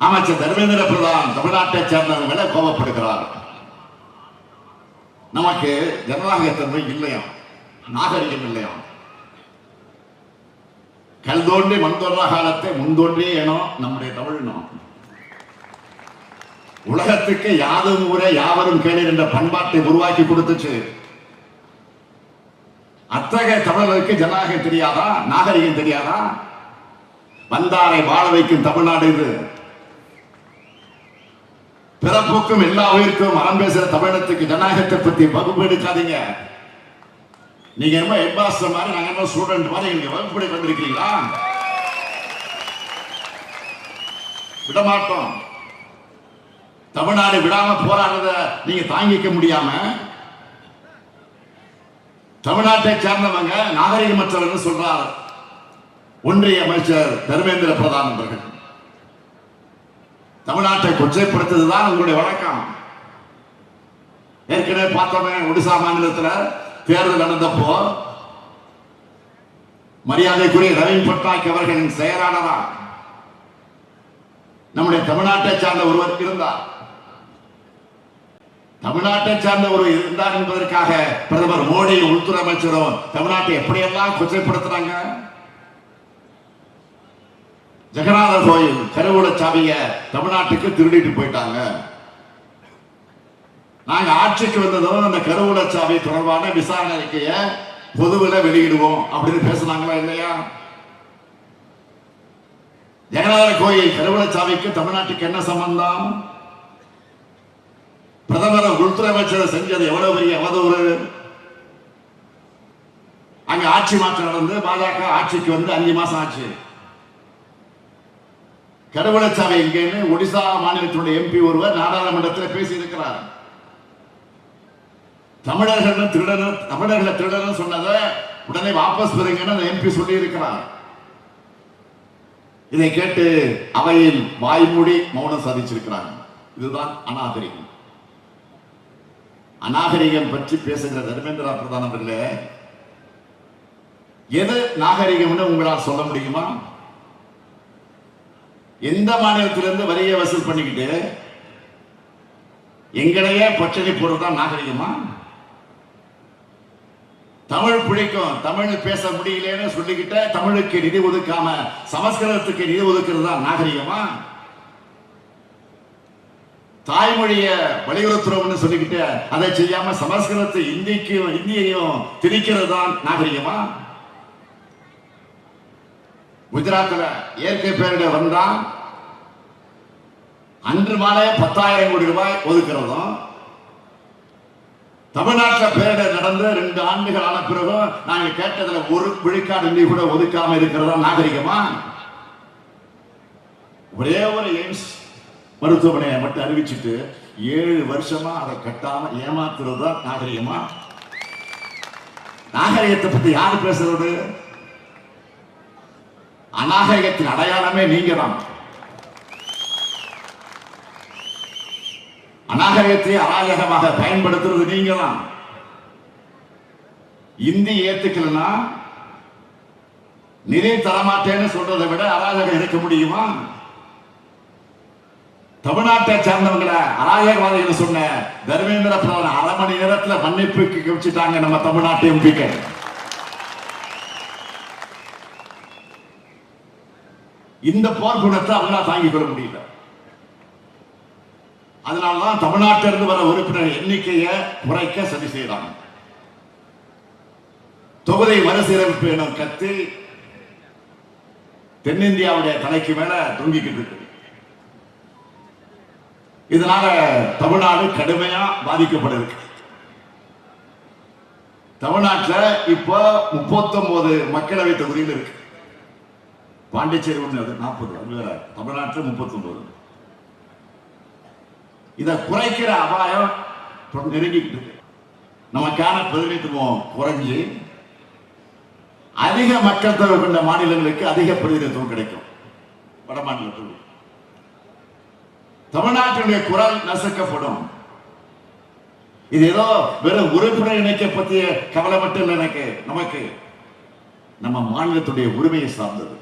அமைச்சர் தர்மேந்திர பிரதான் தமிழ்நாட்டை சேர்ந்தவர்களை கோபப்படுகிறார். நமக்கு ஜனநாயகத்தன்மை இல்லையா, நாகரிகம் இல்லையா? கல் தோன்றி மண் தோன்றா காலத்தை முன்தோன்றியே ஏனோ நம்முடைய தமிழ்னோம். உலகத்துக்கு யாதும் ஊரே யாவரும் கேளீர் என்ற பண்பாட்டை உருவாக்கி கொடுத்துச்சு. அத்தகைய தமிழர்களுக்கு ஜனநாயகம் தெரியாதா, நாகரிகம் தெரியாதா? வந்தாரை வாழ வைக்கும் தமிழ்நாடு இது. பிறப்புக்கும் எல்லா உயிருக்கும் அறம் பேசுற தமிழகத்துக்கு ஜனநாயகத்தை பத்தி வகுப்பு எடுக்காதீங்க. நீங்க ரொம்ப எம்பாஸ்டர் மாதிரி, நாங்க என்ன ஸ்டூடெண்ட் மாதிரி நீங்க வகுப்பு எடுக்க வந்திருக்கீங்களா? விடமாட்டோம். தமிழ்நாடு விடாம போராடுறத நீங்க தாங்கிக்க முடியாம தமிழ்நாட்டை சேர்ந்தவங்க நாகரிகமற்றவர்கள் சொல்றார் ஒன்றிய அமைச்சர் தர்மேந்திர பிரதான் அவர்கள். தமிழ்நாட்டை கொச்சைப்படுத்துவதுதான் உங்களுடைய வழக்கம். ஏற்கனவே பார்த்தோமே, ஒடிசா மாநிலத்தில் தேர்தல் நடந்தப்போ மரியாதைக்குரிய நவீன் பட்நாயக் அவர்களின் செயலாளரா நம்முடைய தமிழ்நாட்டை சார்ந்த ஒருவர் இருந்தார். தமிழ்நாட்டை சார்ந்த ஒருவர் இருந்தார் என்பதற்காக பிரதமர் மோடி, உள்துறை அமைச்சரும் தமிழ்நாட்டை எப்படியெல்லாம் கொச்சைப்படுத்துறாங்க. ஜெகநாதர் கோயில் கருவூல சாவிய தமிழ்நாட்டுக்கு திருடிட்டு போயிட்டாங்க. நாங்க ஆட்சிக்கு வந்ததும் அந்த கருவூல சாவி தொடர்பான விசாரணை அறிக்கையை பொதுவில் வெளியிடுவோம் அப்படின்னு பேசினாங்களா இல்லையா? ஜெகநாதர் கோயில் கருவூல சாவிக்கு தமிழ்நாட்டுக்கு என்ன சம்பந்தம்? பிரதமர் உள்துறை அமைச்சர் செஞ்சது எவ்வளவு பெரிய அவதூறு. அங்க ஆட்சி மாற்றம் நடந்து பாஜக ஆட்சிக்கு வந்து 5 மாசம் ஆச்சு. கருவூலச்சாவை எங்கேன்னு ஒடிசா மாநிலத்தினுடைய எம்பி ஒருவர் நாடாளுமன்றத்தில் பேசி இருக்கிறார். தமிழர்கள் திருடனும் சொன்னதை உடனே வாபஸ் பெறுங்கன்னு அந்த எம்பி சொல்லி இருக்கிறார். இதை கேட்டு அவையில் வாய்மூடி மௌனம் சாதிச்சிருக்கிறாங்க. இதுதான் அநாகரிகம். அநாகரிகம் பற்றி பேசுகிற தர்மேந்திர பிரதான் அவர்களே, எது நாகரிகம்னு உங்களால் சொல்ல முடியுமா? எந்த மாநிலத்திலிருந்து வரியை வசூல் பண்ணிக்கிட்டு எங்களையே பச்சனை போடுறதுதான் நாகரிகமா? தமிழ் பிடிக்கும், தமிழ் பேச முடியலன்னு சொல்லிக்கிட்ட தமிழுக்கு நிதி ஒதுக்காம சமஸ்கிருதத்துக்கு நிதி ஒதுக்குறது தான் நாகரிகமா? தாய்மொழிய வலியுறுத்துறோம்னு சொல்லிக்கிட்டு அதை செய்யாம சமஸ்கிருதத்தை இந்தியையும் திணிக்கிறது தான் நாகரிகமா? குஜராத்தில் இயற்கை பேரிடர் வந்தா அன்று மாலை 10,000 கோடி ரூபாய் ஒதுக்கிறதும், தமிழ்நாட்டில் பேரிடர் நடந்து 2 ஆண்டுகள் ஆன பிறகும் நாங்கள் கேட்டதுல 1 விழுக்காடு நிதி கூட ஒதுக்காம இருக்கிறதா நாகரிகமா? ஒரே ஒரு எய்ம்ஸ் மருத்துவமனையை மட்டும் அறிவிச்சுட்டு 7 வருஷமா அதை கட்டாம ஏமாத்துறது தான் நாகரிகமா? நாகரிகத்தை பத்தி யாரு பேசுறது? அநாகரிகத்தின் அடையாளமே நீங்க தான். அநாகரிகத்தை அராஜகமாக பயன்படுத்துறது நீங்க தான். இந்தி ஏத்துக்கலன்னா நிதி தரமாட்டேன்னு சொல்றதை விட அராஜகம் இருக்க முடியுமா? தமிழ்நாட்டை சேர்ந்தவங்களை அராஜகவாதிகள் சொன்ன தர்மேந்திர பிரதான் 1/2 மணி நேரத்தில் மன்னிப்புக்கு கழிச்சுட்டாங்க நம்ம தமிழ்நாட்டு எம்பிக்கள். இந்த போர் குணத்தை அவங்களால தாங்கிக் கொள்ள முடியல. அதனாலதான் தமிழ்நாட்டிலிருந்து வர உறுப்பினர் எண்ணிக்கையை குறைக்க சதி செய்யறாங்க. தொகுதி மறுசீரமைப்பு எனும் கத்தி தென்னிந்தியாவுடைய தலைக்கு மேல தொங்கிக்கிட்டு இருக்கு. இதனால தமிழ்நாடு கடுமையா பாதிக்கப்பட்டிருக்கு. தமிழ்நாட்டில் இப்போ 39 மக்களவை தொகுதியில் இருக்கு. பாண்டிச்சேரி ஒன்று 40, தமிழ்நாட்டில் 39. இதை குறைக்கிற அபாயம் நெருங்கிட்டு இருக்கு. நமக்கான பிரதிநிதித்துவம் குறைஞ்சி அதிக மக்கள் தொகை கொண்ட மாநிலங்களுக்கு அதிக பிரதிநிதித்துவம் கிடைக்கும். வட மாநிலத்தில் தமிழ்நாட்டினுடைய குரல் நசுக்கப்படும். இது ஏதோ வெறும் உறுப்பினர் இணைக்க பற்றிய கவலை மட்டும் இல்லை. நமக்கு நம்ம மாநிலத்துடைய உரிமையை சார்ந்தது.